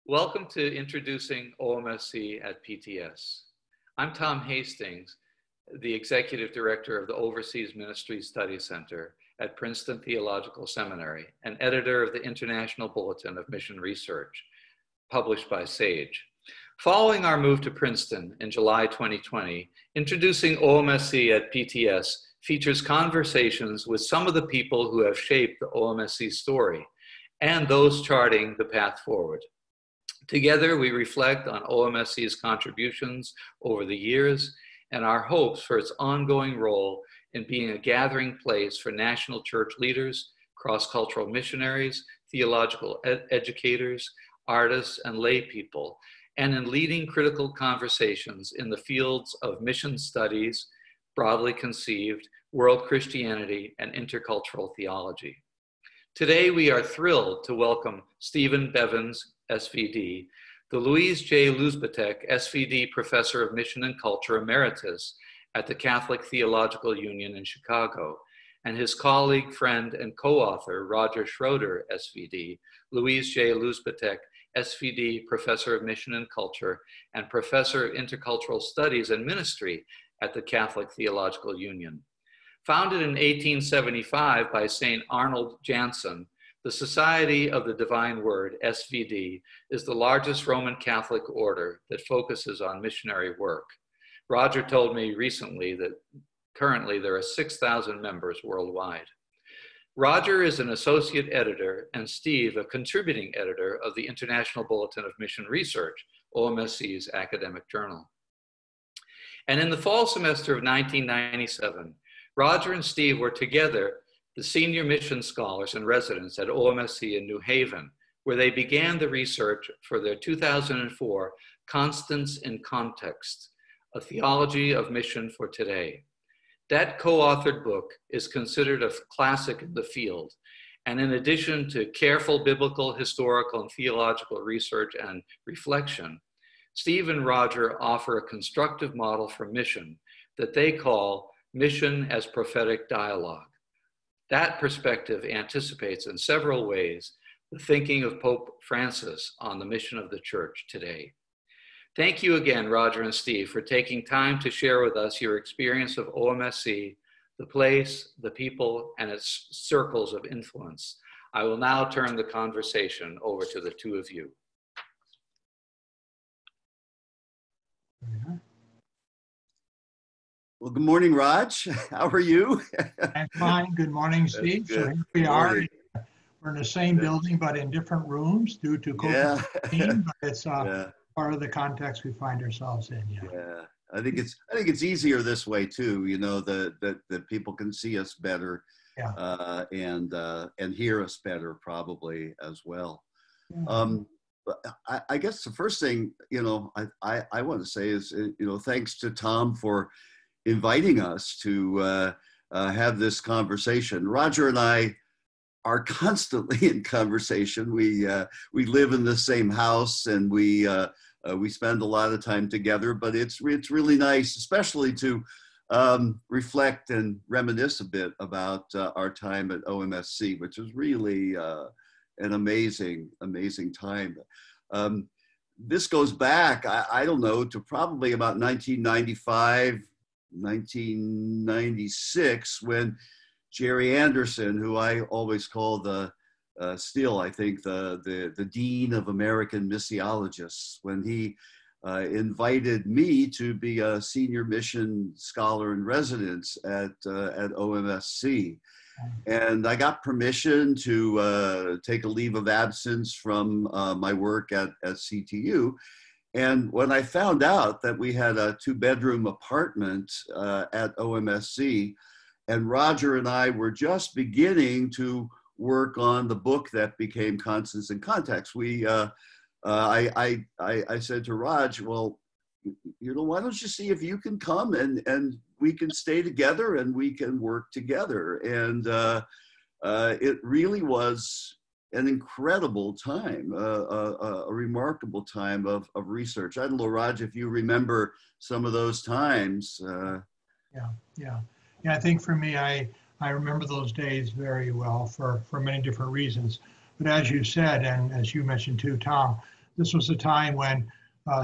Welcome to Introducing OMSC at PTS. I'm Tom Hastings, the Executive Director of the Overseas Ministry Study Center at Princeton Theological Seminary and editor of the International Bulletin of Mission Research, published by SAGE. Following our move to Princeton in July 2020, Introducing OMSC at PTS features conversations with some of the people who have shaped the OMSC story and those charting the path forward. Together, we reflect on OMSC's contributions over the years and our hopes for its ongoing role in being a gathering place for national church leaders, cross-cultural missionaries, theological educators, artists, and lay people, and in leading critical conversations in the fields of mission studies, broadly conceived, world Christianity, and intercultural theology. Today, we are thrilled to welcome Stephen Bevans, SVD, the Louise J. Luzbatek, SVD Professor of Mission and Culture Emeritus at the Catholic Theological Union in Chicago, and his colleague, friend, and co-author, Roger Schroeder, SVD, Louise J. Luzbatek, SVD Professor of Mission and Culture and Professor of Intercultural Studies and Ministry at the Catholic Theological Union. Founded in 1875 by St. Arnold Jansen, the Society of the Divine Word, SVD, is the largest Roman Catholic order that focuses on missionary work. Roger told me recently that currently there are 6,000 members worldwide. Roger is an associate editor and Steve a contributing editor of the International Bulletin of Mission Research, OMSC's academic journal. And in the fall semester of 1997, Roger and Steve were together the senior mission scholars and residents at OMSC in New Haven, where they began the research for their 2004 Constants in Context, a theology of mission for today. That co-authored book is considered a classic in the field, and in addition to careful biblical, historical, and theological research and reflection, Steve and Roger offer a constructive model for mission that they call Mission as Prophetic Dialogue. That perspective anticipates in several ways the thinking of Pope Francis on the mission of the church today. Thank you again, Roger and Steve, for taking time to share with us your experience of OMSC, the place, the people, and its circles of influence. I will now turn the conversation over to the two of you. Well, good morning, Raj. How are you? I'm fine. Good morning, Steve. So here we are. We're in the same building, but in different rooms due to COVID-19. But it's part of the context we find ourselves in. Yeah. I think it's easier this way too. You know, that people can see us better, and hear us better probably as well. Yeah. But I guess the first thing I want to say is thanks to Tom for inviting us to have this conversation. Roger and I are constantly in conversation. We live in the same house, and we spend a lot of time together. But it's really nice, especially to reflect and reminisce a bit about our time at OMSC, which was really an amazing time. This goes back, I don't know, to probably about 1995. 1996, when Jerry Anderson, who I always call still I think the Dean of American Missiologists, when he invited me to be a senior mission scholar in residence at OMSC. And I got permission to take a leave of absence from my work at CTU. And when I found out that we had a 2-bedroom apartment at OMSC, and Roger and I were just beginning to work on the book that became Constants in Context, I said to Raj, well, why don't you see if you can come and we can stay together and we can work together. And it really was an incredible time, a remarkable time of research. I don't know, Raj, if you remember some of those times. Yeah. I think for me, I remember those days very well for many different reasons. But as you said, and as you mentioned too, Tom, this was a time when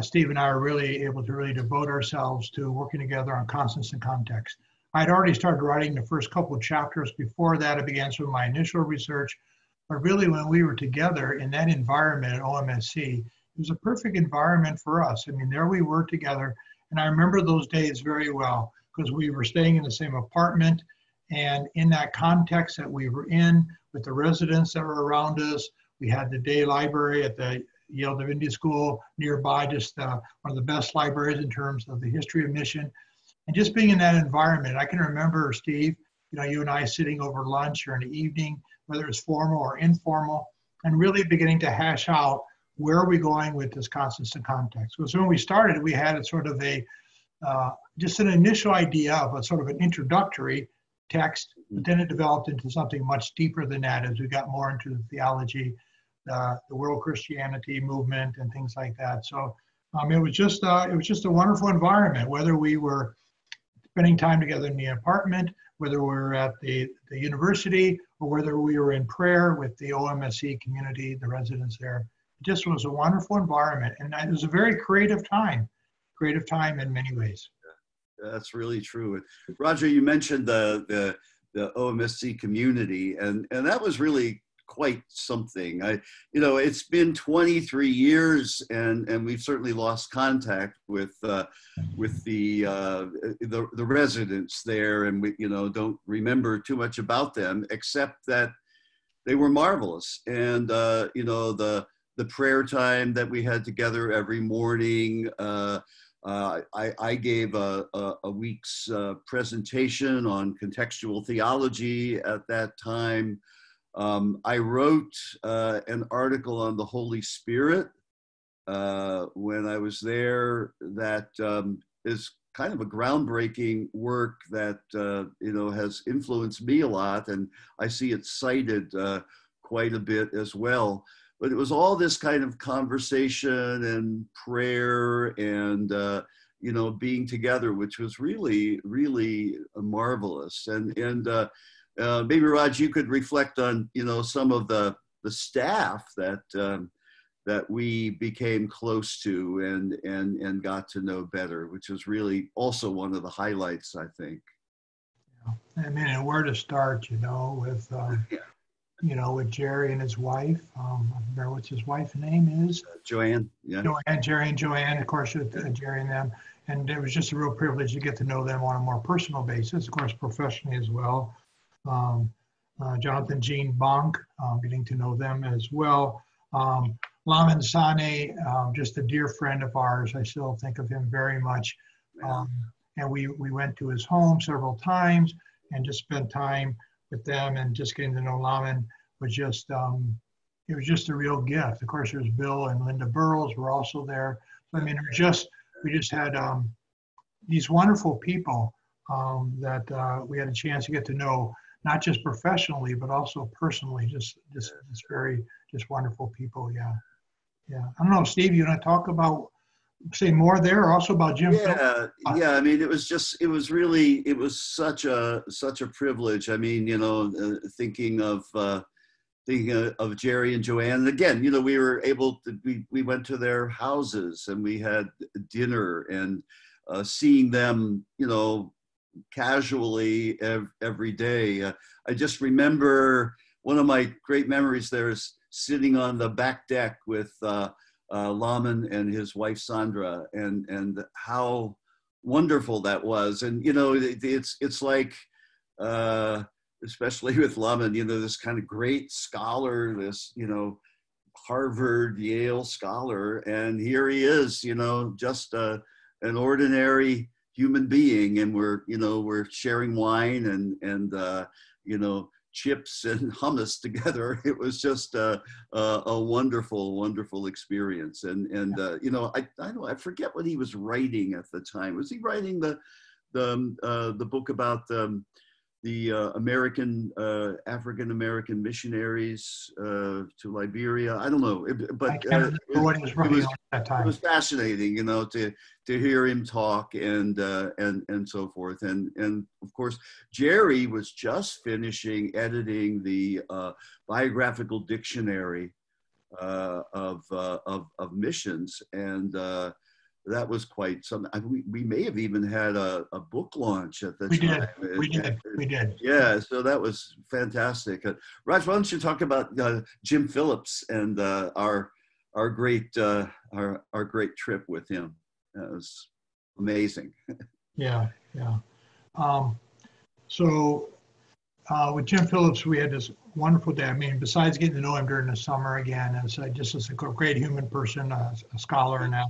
Steve and I were really able to really devote ourselves to working together on constants and context. I'd already started writing the first couple of chapters. Before that, I began some of my initial research. But really, when we were together in that environment at OMSC, it was a perfect environment for us. I mean, there we were together. And I remember those days very well because we were staying in the same apartment. And in that context that we were in, with the residents that were around us, we had the day library at the Yale Divinity School nearby, just one of the best libraries in terms of the history of mission. And just being in that environment, I can remember, Steve, you and I sitting over lunch or in the evening, whether it's formal or informal, and really beginning to hash out where are we going with this constants and context. Because when we started, we had a sort of just an initial idea of a sort of an introductory text, but then it developed into something much deeper than that as we got more into the theology, the world Christianity movement and things like that. So it was just a wonderful environment, whether we were spending time together in the apartment, whether we were at the university, or whether we were in prayer with the OMSC community, the residents there. It just was a wonderful environment. And it was a very creative time in many ways. That's really true. Roger, you mentioned the OMSC community, and that was really quite something. It's been 23 years, and we've certainly lost contact with the residents there, and we don't remember too much about them except that they were marvelous. And the prayer time that we had together every morning. I gave a week's presentation on contextual theology at that time. I wrote an article on the Holy Spirit when I was there that is kind of a groundbreaking work that has influenced me a lot, and I see it cited quite a bit as well. But it was all this kind of conversation and prayer and being together, which was really, really marvelous. And maybe Raj, you could reflect on some of the staff that we became close to and got to know better, which was really also one of the highlights, I think. I mean, and where to start, with Jerry and his wife. I don't remember what his wife's name is. Joanne. Yeah. Jerry and Joanne, of course, Jerry and them. And it was just a real privilege to get to know them on a more personal basis, of course, professionally as well. Jonathan Jean Bonk, getting to know them as well. Laman Sane, just a dear friend of ours. I still think of him very much. And we went to his home several times and just spent time with them, and just getting to know Laman was just, it was just a real gift. Of course, there's Bill and Linda Burrows were also there. So, I mean, we just had these wonderful people that we had a chance to get to know, not just professionally, but also personally, just wonderful people. Yeah. I don't know, Steve, you want to talk about, say more there, or also about Jim? Yeah. I mean, it was such a privilege. I mean, thinking of Jerry and Joanne. And again, we were able to, we went to their houses and we had dinner, and seeing them, casually every day. I just remember one of my great memories there is sitting on the back deck with Laman and his wife Sandra, and how wonderful that was. And it's like, especially with Laman, this kind of great scholar, this Harvard, Yale scholar, and here he is, just an ordinary human being, and we're sharing wine and chips and hummus together. It was just a wonderful experience. And I forget what he was writing at the time. Was he writing the book about the African-American missionaries to Liberia? I don't know, but I can't remember what he was writing at that time. It was fascinating, to hear him talk and so forth. And of course, Jerry was just finishing editing the biographical dictionary of missions, and that was quite something. We may have even had a book launch at the time. We did. Yeah, so that was fantastic. Raj, why don't you talk about Jim Phillips and our great trip with him? That was amazing. Yeah. So with Jim Phillips, we had this wonderful day. I mean, besides getting to know him during the summer again, as just as a great human person, a scholar and that,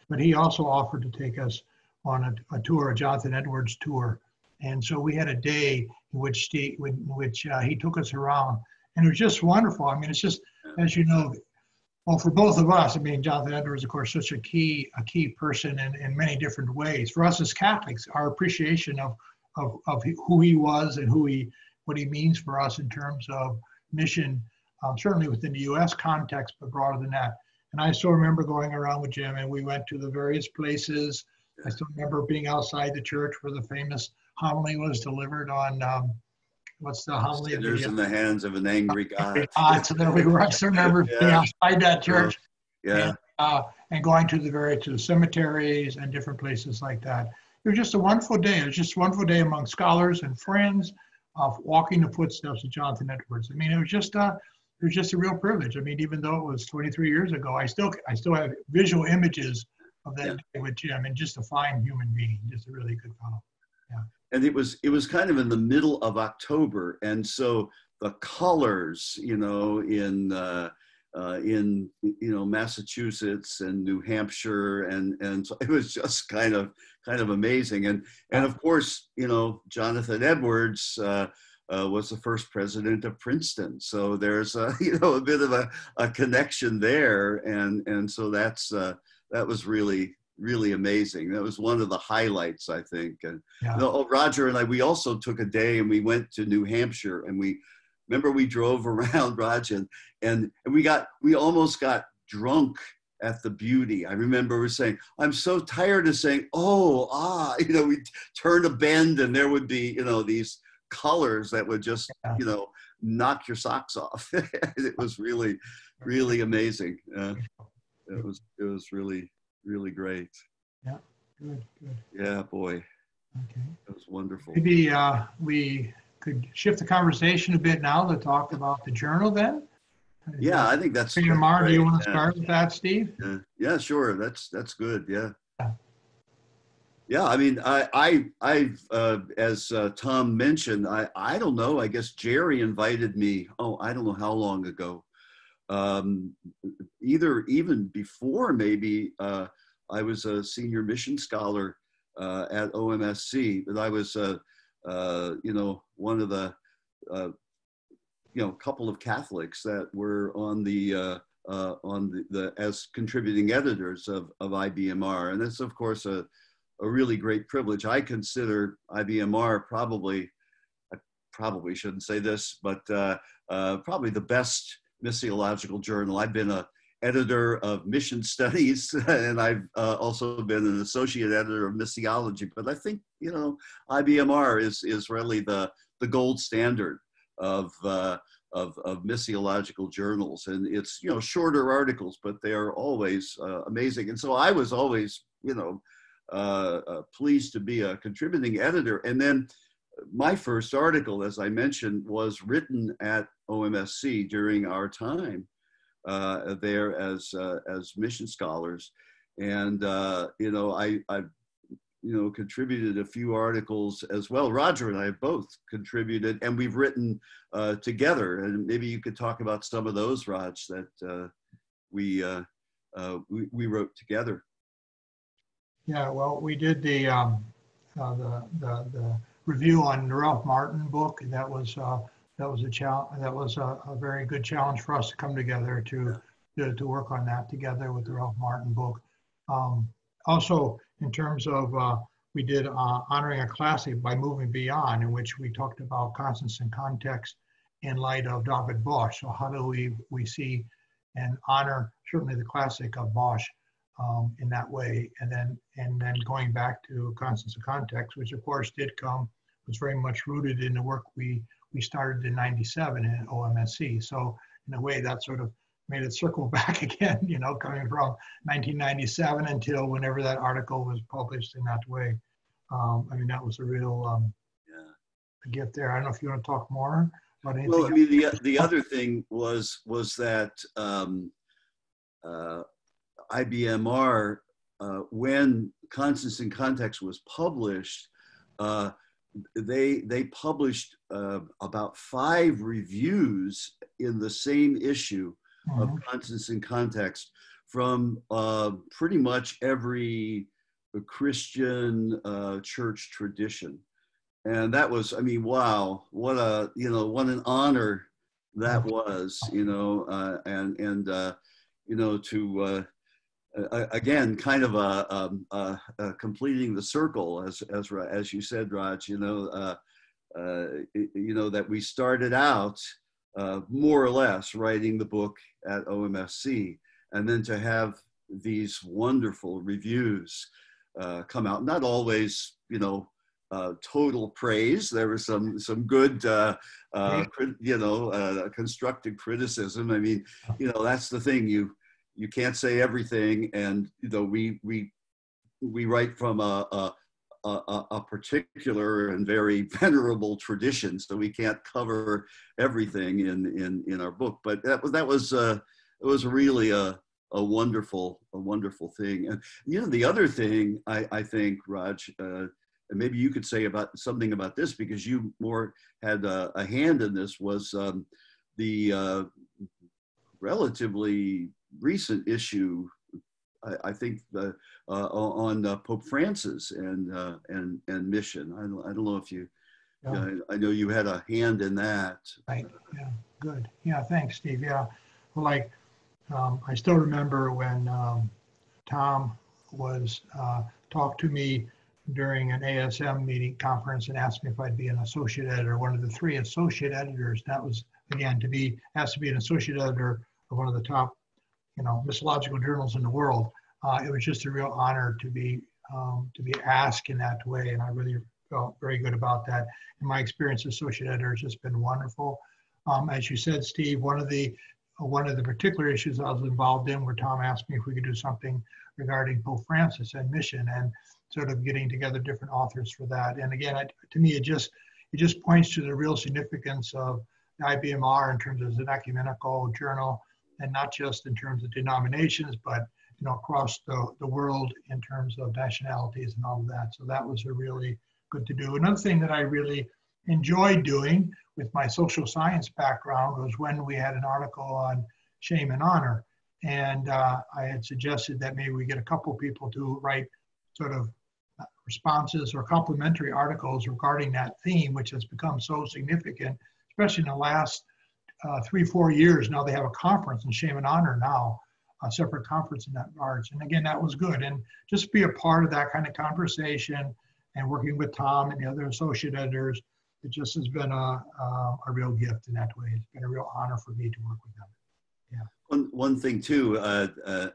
but he also offered to take us on a tour, a Jonathan Edwards tour. And so we had a day in which he took us around, and it was just wonderful. I mean, it's just, as you know, well, for both of us, I mean, Jonathan Edwards, of course, such a key person in many different ways. For us as Catholics, our appreciation of who he was and what he means for us in terms of mission, certainly within the U.S. context, but broader than that. And I still remember going around with Jim, and we went to the various places. I still remember being outside the church where the famous homily was delivered on, what's the homily? Sinners in the hands of an angry God. So there we were. I still remember being outside that church. Yeah. And going to the cemeteries and different places like that. It was just a wonderful day. It was just a wonderful day among scholars and friends of walking the footsteps of Jonathan Edwards. I mean, it was just a real privilege. I mean, even though it was 23 years ago, I still have visual images of that day with Jim, and just a fine human being, just a really good fellow. Yeah. And it was kind of in the middle of October, and so the colors, in Massachusetts and New Hampshire, and so it was just kind of amazing. And of course, Jonathan Edwards was the first president of Princeton, so there's a bit of a connection there, and so that was really amazing. That was one of the highlights, I think. And Roger and I, we also took a day and we went to New Hampshire, and we drove around, Roger, and we almost got drunk at the Beauty. I remember we saying, I'm so tired of saying, we turn a bend and there would be, these colors that would just, knock your socks off. It was really, really amazing. It was really, really great. Yeah, good. Yeah, boy. Okay. That was wonderful. Maybe we could shift the conversation a bit now to talk about the journal then. Yeah, I think that's great. Do you want to start with that, Steve? Yeah, sure. That's good. Yeah. Yeah, I mean, I've as Tom mentioned, I don't know, I guess Jerry invited me, I don't know how long ago, even before maybe, I was a senior mission scholar at OMSC, but I was, one of the, couple of Catholics that were on the as contributing editors of IBMR, and that's of course a really great privilege. I consider IBMR I probably shouldn't say this, but probably the best missiological journal. I've been an editor of mission studies, and I've also been an associate editor of missiology. But I think, IBMR is really the gold standard of missiological journals. And it's, shorter articles, but they are always amazing. And so I was always, pleased to be a contributing editor. And then my first article, as I mentioned, was written at OMSC during our time there as mission scholars. And, I've contributed a few articles as well. Roger and I have both contributed, and we've written together. And maybe you could talk about some of those, Raj, that we wrote together. Yeah, well, we did the review on the Ralph Martin book. That was a challenge. That was a very good challenge for us to come together to work on that together with the Ralph Martin book. Also, in terms of we did honoring a classic by moving beyond, in which we talked about constants and context in light of David Bosch. So how do we see and honor certainly the classic of Bosch in that way, and then going back to constants and context, which of course was very much rooted in the work we started in '97 at OMSC. So in a way, that sort of made it circle back again, you know, coming from 1997 until whenever that article was published in that way. I mean, that was a real gift there. I don't know if you want to talk more about anything. Well, I mean, the other thing was that IBMR, when Constants in Context was published, they published about 5 reviews in the same issue of Constants in Context from pretty much every Christian church tradition. And that was, I mean, wow, what an honor that was, you know, to again, kind of completing the circle, as you said, Raj, that we started out more or less writing the book at OMSC, and then to have these wonderful reviews come out. Not always, total praise. There was some good, constructive criticism. I mean, that's the thing. You can't say everything, and we write from a particular and very venerable tradition, so we can't cover everything in our book. But it was really a wonderful thing. And the other thing I think, Raj, and maybe you could say something about this, because you more had a hand in this, was the relatively recent issue, I think, on Pope Francis and mission. I don't know if you, I know you had a hand in that. Right. Yeah. Good. Yeah. Thanks, Steve. Yeah. Well, I still remember when Tom was talked to me during an ASM meeting conference and asked me if I'd be an associate editor, one of the 3 associate editors. That was, again, asked to be an associate editor of one of the top, missiological journals in the world. It was just a real honor to be asked in that way, and I really felt very good about that. And my experience as associate editor has just been wonderful. As you said, Steve, one of the particular issues I was involved in, where Tom asked me if we could do something regarding Pope Francis and mission, and sort of getting together different authors for that. And again, to me, it just points to the real significance of the IBMR in terms of an ecumenical journal, and not just in terms of denominations, but across the world in terms of nationalities and all of that. So that was a really good to do. Another thing that I really enjoyed doing with my social science background was when we had an article on shame and honor. And I had suggested that maybe we get a couple people to write sort of responses or complimentary articles regarding that theme, which has become so significant, especially in the last 3-4 years. Now they have a conference in shame and honor now, a separate conference in that regards. And again, that was good. And just be a part of that kind of conversation and working with Tom and the other associate editors, it just has been a real gift in that way. It's been a real honor for me to work with them. Yeah. One thing too,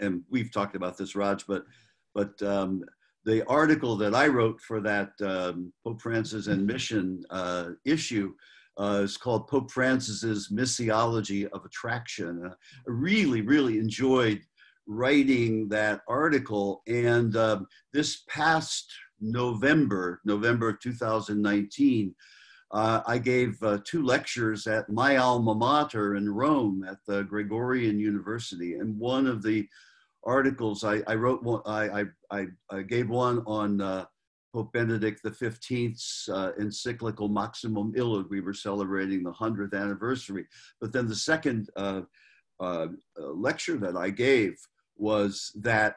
and we've talked about this, Raj, but the article that I wrote for that Pope Francis and mission issue is called Pope Francis's Missiology of Attraction. I really, really enjoyed writing that article. And this past November of 2019, I gave 2 lectures at my alma mater in Rome at the Gregorian University. And one of the articles I wrote, I gave one on Pope Benedict XV's encyclical Maximum Illud. We were celebrating the 100th anniversary. But then the second lecture that I gave was that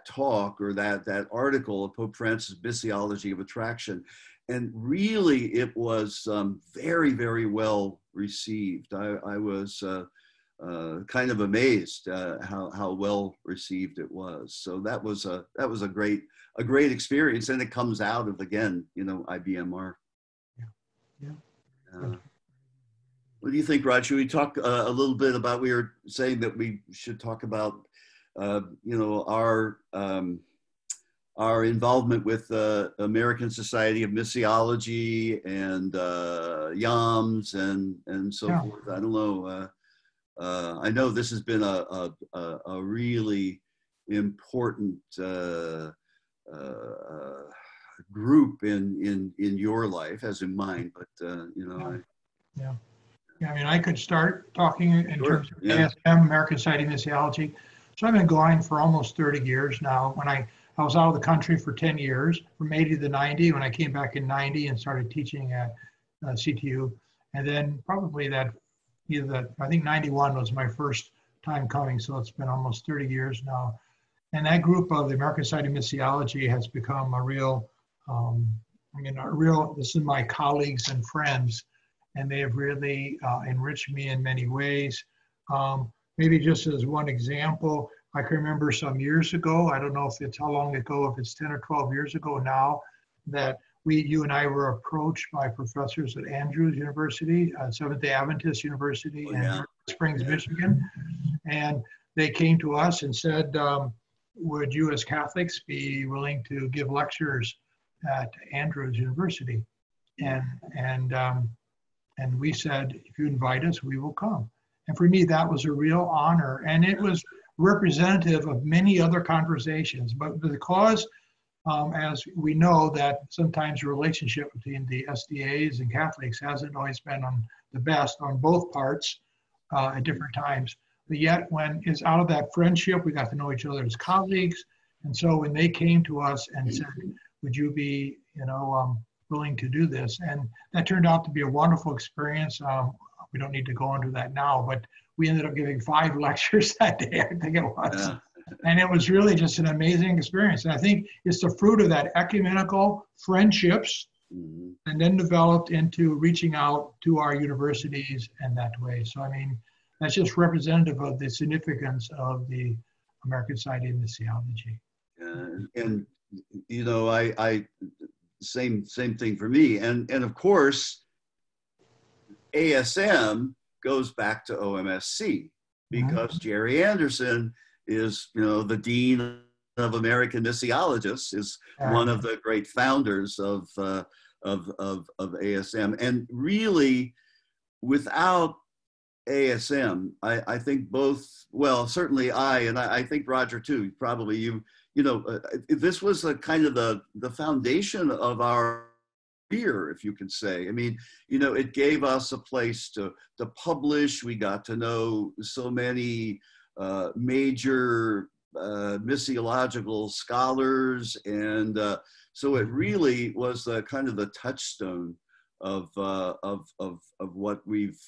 talk, or that article of Pope Francis' Missiology of Attraction. And really, it was very, very well received. I was kind of amazed how well received it was. So that was a great experience, and it comes out of, again, IBMR. Yeah. What do you think, Raj? Should we talk a little bit about? We were saying that we should talk about our involvement with the American Society of Missiology and YAMS and so forth. I don't know. I know this has been a really important group in your life, as in mine. But you know, yeah. I mean, I could start talking in Sure, terms of yeah. ASM, American Society of Missiology. So I've been going for almost 30 years now. When I was out of the country for 10 years, from 80 to 90, when I came back in 90 and started teaching at CTU. And then probably that, I think 91 was my first time coming. So it's been almost 30 years now. And that group of the American Society of Missiology has become a real, this is my colleagues and friends, and they have really enriched me in many ways. Maybe just as one example, I can remember some years ago, I don't know if it's how long ago, if it's 10 or 12 years ago now, that you and I were approached by professors at Andrews University, Seventh-day Adventist University in Springs, Michigan. And they came to us and said, would you as Catholics be willing to give lectures at Andrews University? And we said, if you invite us, we will come. And for me, that was a real honor. And it was representative of many other conversations. But because, as we know, that sometimes the relationship between the SDAs and Catholics hasn't always been on the best on both parts at different times. But yet, when it's out of that friendship, we got to know each other as colleagues. And so when they came to us and said, would you be, willing to do this? And that turned out to be a wonderful experience. We don't need to go into that now, but we ended up giving 5 lectures that day, I think it was. Yeah. And it was really just an amazing experience. And I think it's the fruit of that ecumenical friendships, and then developed into reaching out to our universities and that way. So, I mean, that's just representative of the significance of the American Society of Missiology. And you know, I same thing for me. And of course, ASM goes back to OMSC because Jerry Anderson is, the Dean of American Missiologists, is one of the great founders of ASM. And really, without ASM, I think both, well, certainly I think Roger too, probably this was a kind of the foundation of our career, if you could say. I mean, it gave us a place to publish. We got to know so many major missiological scholars, and so it really was the kind of the touchstone of what we've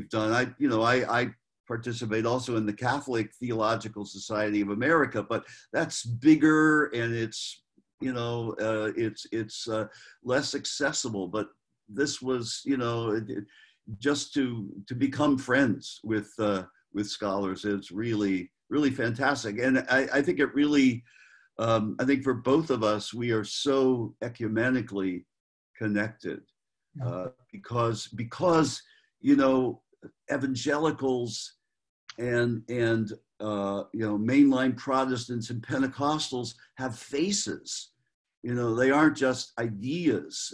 done. I participate also in the Catholic Theological Society of America, but that's bigger and it's less accessible. But this was, just to become friends with scholars is really, really fantastic. And I think it really, I think for both of us, we are so ecumenically connected because evangelicals and mainline Protestants and Pentecostals have faces. They aren't just ideas,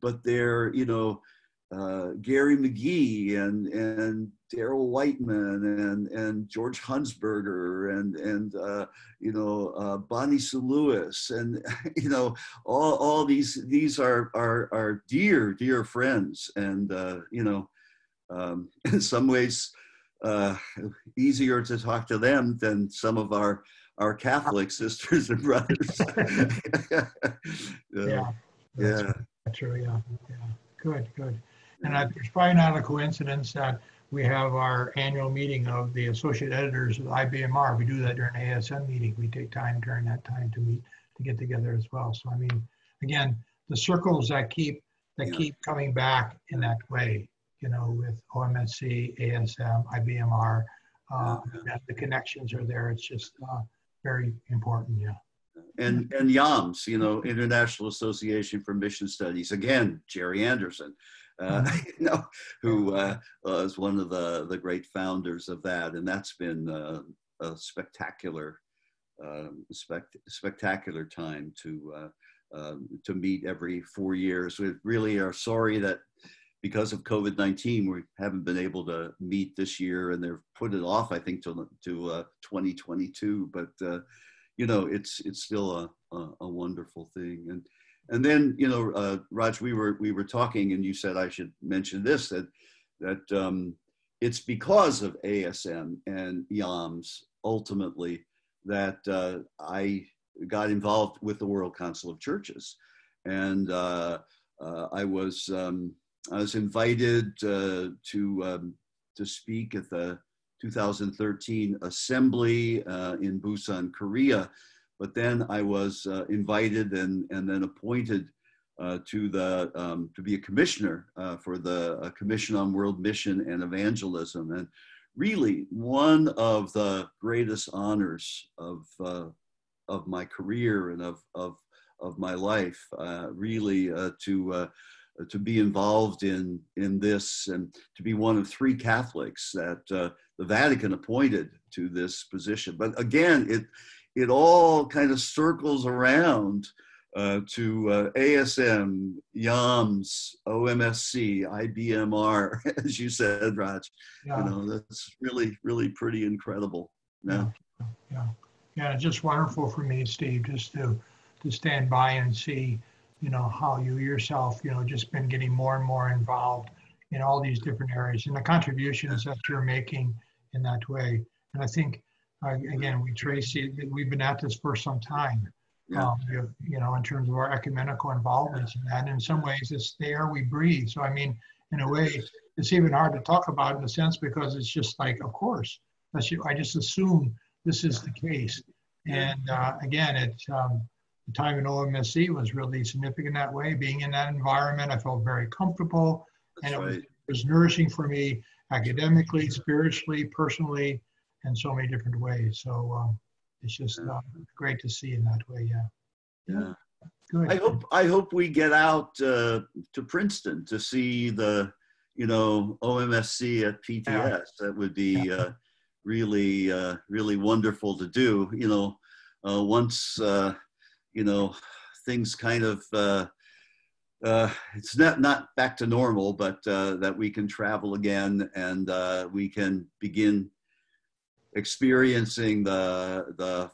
but they're Gary McGee and Darrell Whiteman and George Hunsberger and Bonnie Sue Lewis and all these are dear friends, and in some ways easier to talk to them than some of our Catholic sisters and brothers. That's true. Yeah. Good. And it's probably not a coincidence that we have our annual meeting of the associate editors of IBMR. We do that during ASM meeting. We take time during that time to meet, to get together as well. So, I mean, again, the circles that keep coming back in that way, with OMSC, ASM, IBMR, the connections are there. It's just very important. Yeah. And YAMS, International Association for Mission Studies, again, Jerry Anderson, who was one of the great founders of that. And that's been a spectacular time to meet every 4 years. We really are sorry that because of COVID-19, we haven't been able to meet this year, and they've put it off, I think, to 2022. But it's still a wonderful thing. And then Raj, we were talking, and you said I should mention this, that it's because of ASM and YOMS ultimately that I got involved with the World Council of Churches, and I was invited to speak at the 2013 assembly in Busan, Korea. But then I was invited and then appointed to be a commissioner for the Commission on World Mission and Evangelism. And really one of the greatest honors of my career and of my life, really to be involved in this, and to be one of 3 Catholics that the Vatican appointed to this position. But again, it all kind of circles around to ASM, YOMS, OMSC, IBMR, as you said, Raj. Yeah. That's really, really pretty incredible. Yeah. It's just wonderful for me, Steve, just to stand by and see, how you yourself, just been getting more and more involved in all these different areas and the contributions that you're making in that way. And I think, again, we've been at this for some time, in terms of our ecumenical involvement in that. And in some ways, it's the air we breathe. So, I mean, in a way, it's even hard to talk about in a sense, because it's just like, of course, I just assume this is the case. And again, the time in OMSC was really significant that way. Being in that environment, I felt very comfortable. That's and right. it was nourishing for me academically, spiritually, personally, in so many different ways. So it's just great to see in that way. Yeah. Good. I hope we get out to Princeton to see the OMSC at PTS. Yeah. That would be really really wonderful to do. Once things kind of it's not back to normal, but that we can travel again, and we can begin experiencing the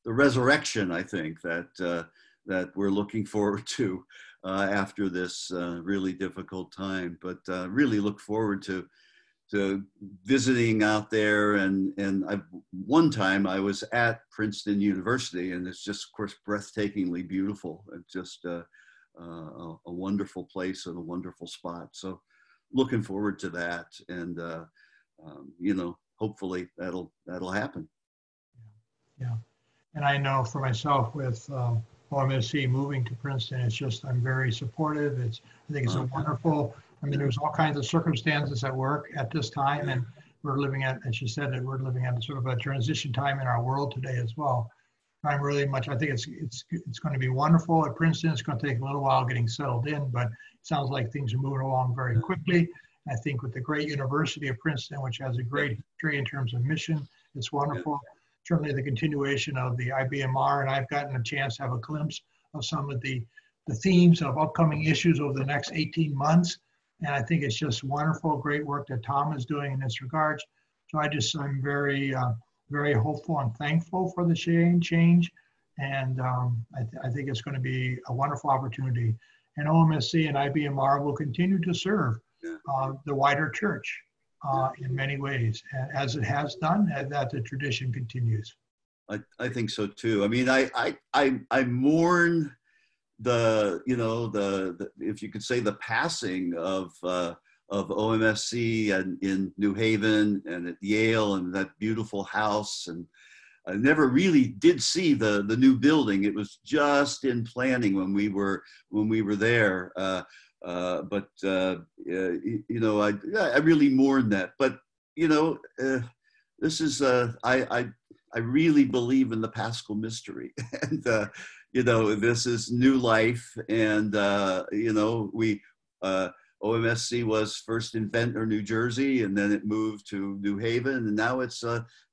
resurrection, I think, that we're looking forward to after this really difficult time. But really look forward to visiting out there. And one time I was at Princeton University, and it's just, of course, breathtakingly beautiful. It's just a wonderful place and a wonderful spot. So looking forward to that. And hopefully that'll happen. Yeah. And I know for myself with OMSC moving to Princeton, I'm very supportive. I think it's a wonderful, there's all kinds of circumstances at work at this time, and we're living at, as you said, we're living at sort of a transition time in our world today as well. I think it's going to be wonderful at Princeton. It's going to take a little while getting settled in, but it sounds like things are moving along very quickly. I think with the great University of Princeton, which has a great history in terms of mission, it's wonderful. Certainly the continuation of the IBMR, and I've gotten a chance to have a glimpse of some of the themes of upcoming issues over the next 18 months. And I think it's just wonderful, great work that Tom is doing in this regard. So I'm very, very hopeful and thankful for the change. And I think it's going to be a wonderful opportunity. And OMSC and IBMR will continue to serve the wider church in many ways, as it has done, and that the tradition continues. I think so too. I mourn the if you could say, the passing of OMSC and in New Haven and at Yale, and that beautiful house. And I never really did see the new building. It was just in planning when we were there. But I really mourn that. But this is I really believe in the Paschal mystery, and this is new life. And OMSC was first in Ventnor, New Jersey, and then it moved to New Haven, and now it's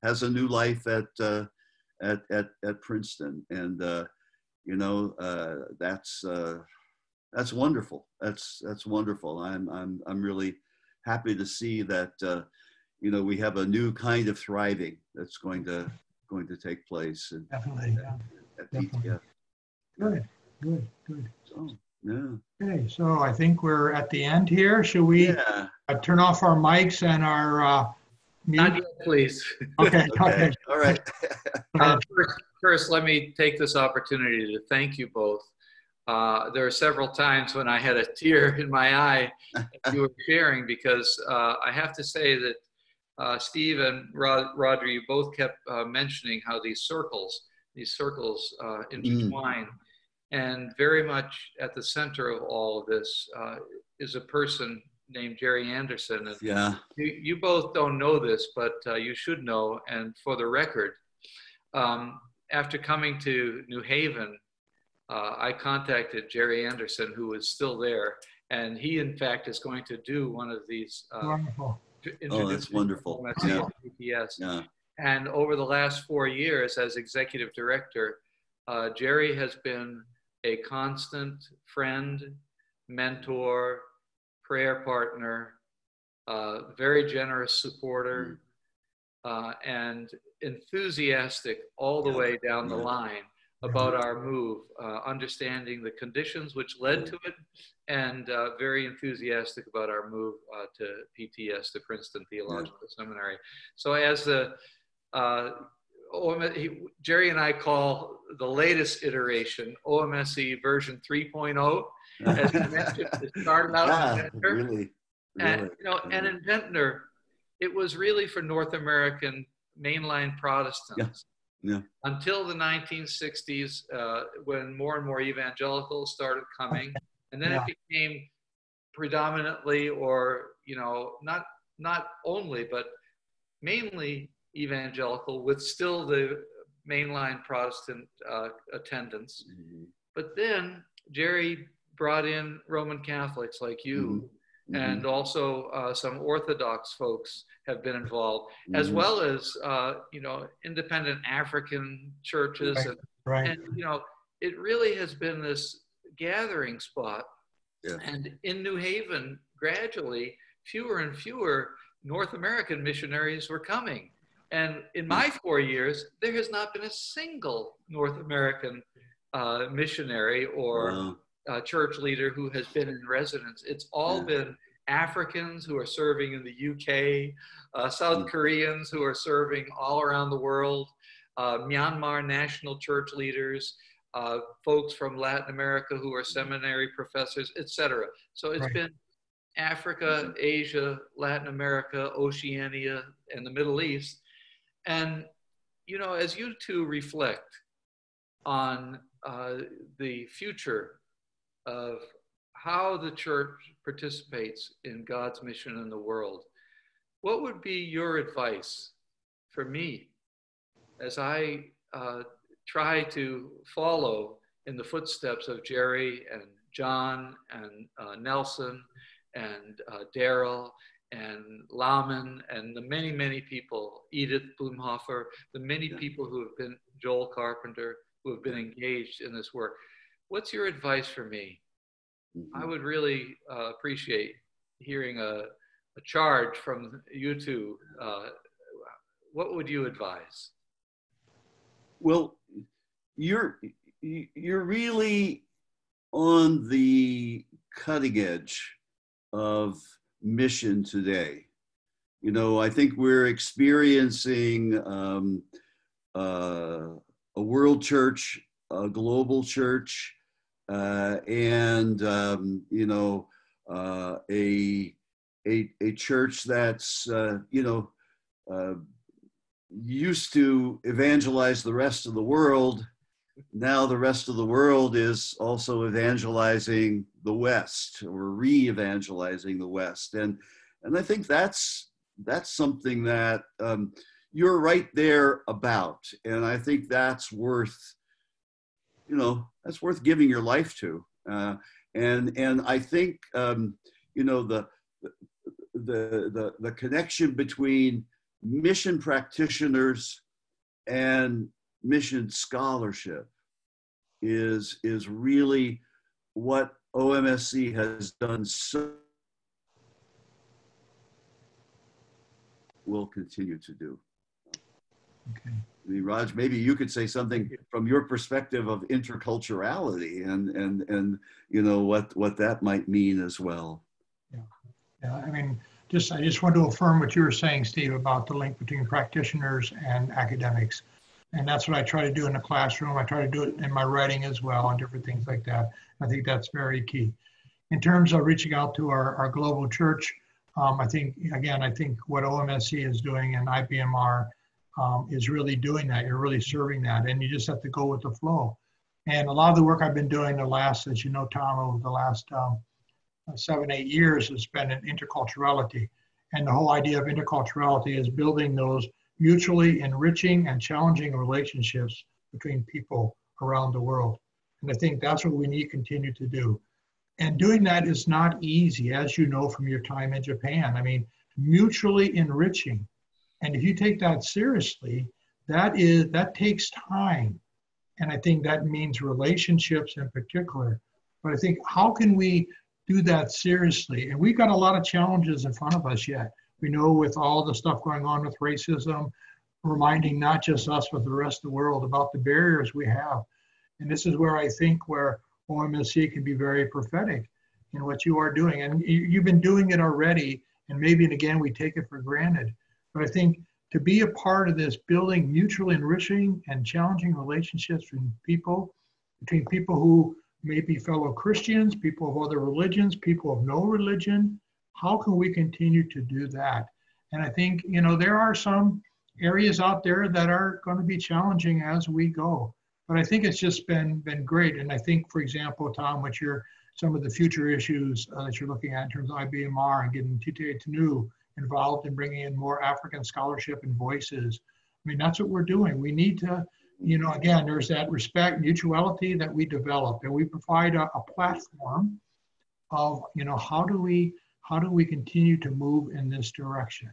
has a new life at Princeton. And that's That's wonderful. That's wonderful. I'm really happy to see that you know, we have a new kind of thriving that's going to take place Definitely, yeah. at Definitely. PTS. Good, good, good. So, yeah. Okay, so I think we're at the end here. Should we Yeah. turn off our mics and our Not mute? yet, please. Okay, okay. All right. First, let me take this opportunity to thank you both. There are several times when I had a tear in my eye as you were sharing, because I have to say that Steve and Roger, you both kept mentioning how these circles intertwine. And very much at the center of all of this is a person named Jerry Anderson. And Yeah. you both don't know this, but you should know. And for the record, after coming to New Haven, I contacted Jerry Anderson, who is still there. And he, in fact, is going to do one of these. Wonderful. Oh, that's wonderful. OMSC PTS. Yeah. And over the last 4 years as executive director, Jerry has been a constant friend, mentor, prayer partner, very generous supporter, and enthusiastic all the way down the line about our move, understanding the conditions which led to it, and very enthusiastic about our move to PTS, the Princeton Theological Seminary. So as the Jerry and I call the latest iteration OMSC version 3.0. As you mentioned, it started out in Ventnor. Really. And, you know, and in Ventnor, it was really for North American mainline Protestants. Yeah. Until the 1960s, when more and more evangelicals started coming, and then it became predominantly, or you know, not only, but mainly evangelical, with still the mainline Protestant attendance. But then Jerry brought in Roman Catholics like you, and also some Orthodox folks have been involved, as well as you know, independent African churches, and you know, it really has been this gathering spot. And in New Haven, gradually, fewer and fewer North American missionaries were coming. And in my 4 years, there has not been a single North American missionary or church leader who has been in residence. It's all been Africans who are serving in the UK, South Koreans who are serving all around the world, Myanmar national church leaders, folks from Latin America who are seminary professors, etc. So it's been Africa, Asia, Latin America, Oceania, and the Middle East. And, you know, as you two reflect on the future of how the church participates in God's mission in the world, what would be your advice for me as I try to follow in the footsteps of Jerry and John and Nelson and Daryl and Laman and the many, many people, Edith Blumhofer, the many people who have been, Joel Carpenter, who have been engaged in this work? What's your advice for me? I would really appreciate hearing a charge from you two. What would you advise? Well, you're really on the cutting edge of mission today. You know, I think we're experiencing a world church, a global church, and you know, a church that's you know, used to evangelize the rest of the world. Now the rest of the world is also evangelizing the West, or re-evangelizing the West, and I think that's something that you're right there about, and I think that's worth, you know, that's worth giving your life to, and I think you know, the connection between mission practitioners and mission scholarship is really what OMSC has done so, will continue to do. Okay. I mean, Raj, maybe you could say something from your perspective of interculturality and you know what that might mean as well. Yeah, yeah. I mean, I just want to affirm what you were saying, Steve, about the link between practitioners and academics, and that's what I try to do in the classroom. I try to do it in my writing as well, and different things like that. I think that's very key. In terms of reaching out to our global church, I think what OMSC is doing and IBMR is really doing that. You're really serving that, and you just have to go with the flow. And a lot of the work I've been doing the last, as you know, Tom, over the last 7-8 years has been in interculturality. And the whole idea of interculturality is building those mutually enriching and challenging relationships between people around the world. And I think that's what we need to continue to do. And doing that is not easy, as you know from your time in Japan. I mean, mutually enriching. And if you take that seriously, that takes time. And I think that means relationships in particular. But I think, how can we do that seriously? And we've got a lot of challenges in front of us yet. We know with all the stuff going on with racism, reminding not just us, but the rest of the world about the barriers we have. And this is where I think where OMSC can be very prophetic in what you are doing. And you've been doing it already, and maybe, and again, we take it for granted. But I think to be a part of this building mutually enriching and challenging relationships between people who may be fellow Christians, people of other religions, people of no religion, how can we continue to do that? And I think, you know, there are some areas out there that are going to be challenging as we go. But I think it's just been great. And I think, for example, Tom, some of the future issues that you're looking at in terms of IBMR and getting TTA involved in bringing in more African scholarship and voices. I mean, that's what we're doing. We need to, you know, again, there's that respect, mutuality that we develop, and we provide a platform of, you know, how do we continue to move in this direction?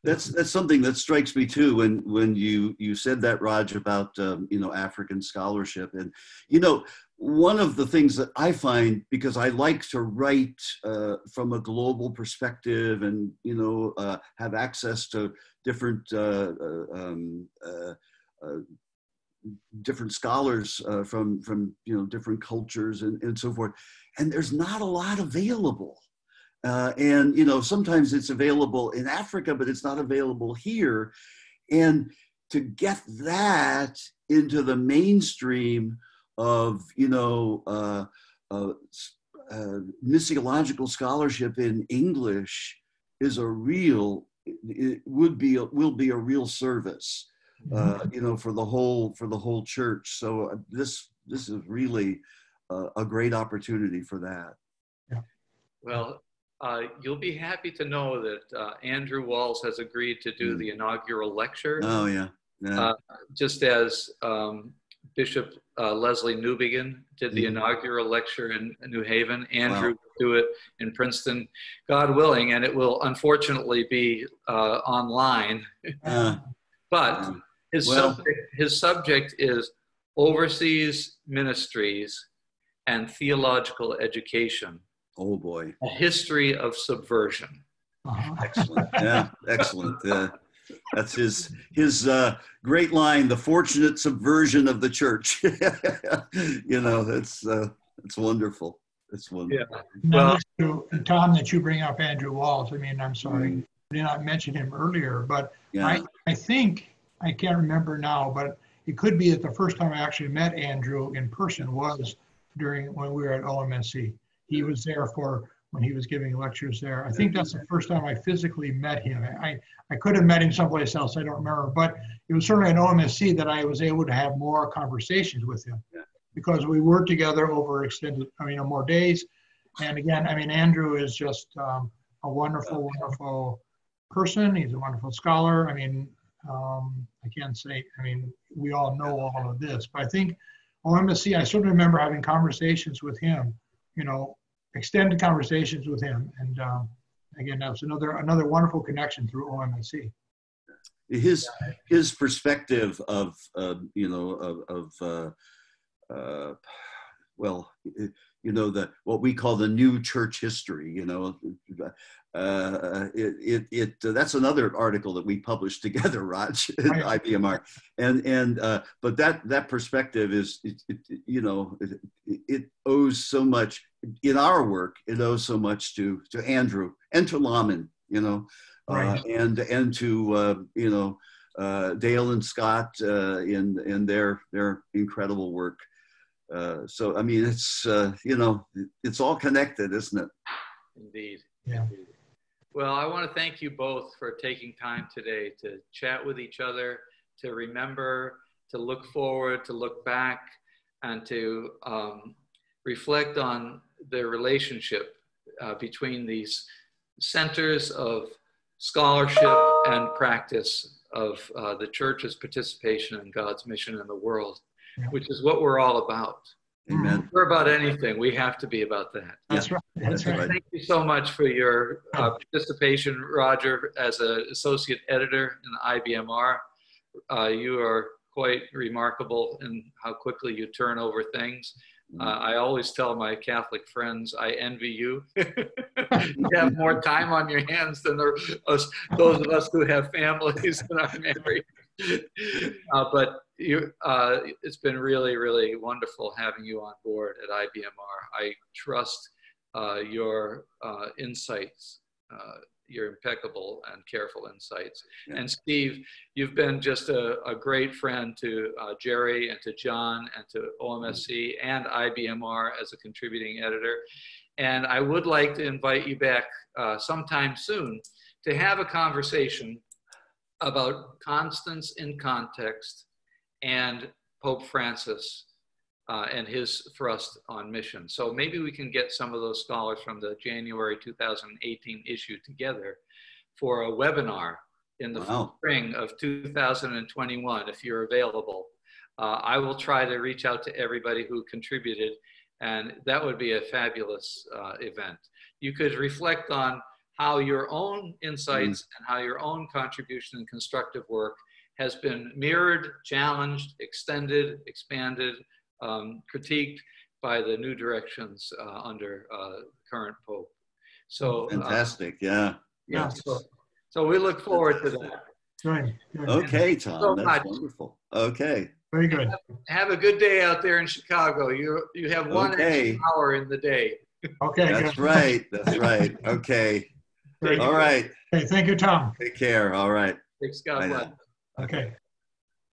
That's something that strikes me too when you said that, Raj, about you know, African scholarship. And you know, one of the things that I find, because I like to write from a global perspective and, you know, have access to different different scholars from you know, different cultures and so forth, and there's not a lot available. And, you know, sometimes it's available in Africa, but it's not available here. And to get that into the mainstream of, you know, missiological scholarship in English is will be a real service, you know, for the whole church. So this is really a great opportunity for that. Yeah. Well, you'll be happy to know that Andrew Walls has agreed to do the inaugural lecture. Oh, yeah. Just as Bishop Leslie Newbegin did the inaugural lecture in New Haven, Andrew will do it in Princeton, God willing, and it will unfortunately be online. But his subject is overseas ministries and theological education. Oh boy. A history of subversion. Excellent. Yeah, excellent. That's his great line, the fortunate subversion of the church. You know, it's wonderful. It's wonderful. Yeah. Well, Tom, that you bring up Andrew Walls, I mean, I'm sorry, I did not mention him earlier, but yeah. I think, I can't remember now, but it could be that the first time I actually met Andrew in person was when we were at OMSC. He was there when he was giving lectures there. I think that's the first time I physically met him. I could have met him someplace else, I don't remember, but it was certainly at OMSC that I was able to have more conversations with him because we worked together over more days. And again, I mean, Andrew is just a wonderful, wonderful person. He's a wonderful scholar. I mean, I can't say, I mean, we all know all of this, but I think OMSC, I certainly remember having conversations with him, you know, extended conversations with him. And again, that was another wonderful connection through OMSC. His perspective of well, you know, what we call the new church history, you know. That's another article that we published together, Raj, at IBMR. But that perspective is, you know, it owes so much in our work. It owes so much to Andrew and to Laman, you know, and to you know, Dale and Scott in their incredible work. So I mean, it's you know, it's all connected, isn't it? Indeed. Yeah. Indeed. Well, I want to thank you both for taking time today to chat with each other, to remember, to look forward, to look back, and to reflect on the relationship between these centers of scholarship and practice of the church's participation in God's mission in the world, which is what we're all about. Amen. If we're about anything, we have to be about that. That's right. That's right. Thank you so much for your participation, Roger, as an associate editor in the IBMR. You are quite remarkable in how quickly you turn over things. I always tell my Catholic friends, I envy you. You have more time on your hands than those of us who have families and are married. But it's been really, really wonderful having you on board at IBMR. I trust your insights, your impeccable and careful insights. Yeah. And Steve, you've been just a great friend to Jerry and to John and to OMSC and IBMR as a contributing editor. And I would like to invite you back sometime soon to have a conversation about Constance in Context and Pope Francis and his thrust on mission. So maybe we can get some of those scholars from the January 2018 issue together for a webinar in the spring of 2021, if you're available. I will try to reach out to everybody who contributed, and that would be a fabulous event. You could reflect on how your own insights and how your own contribution and constructive work has been mirrored, challenged, extended, expanded, critiqued by the new directions under current Pope. So fantastic, yeah. So we look forward to that. Right. Okay, Tom, that's wonderful. Okay. Very good. Have a good day out there in Chicago. You have one extra hour in the day. Okay. That's right. That's right. Okay. All right. Okay, thank you, Tom. Take care. All right. Thanks, God bless. Okay.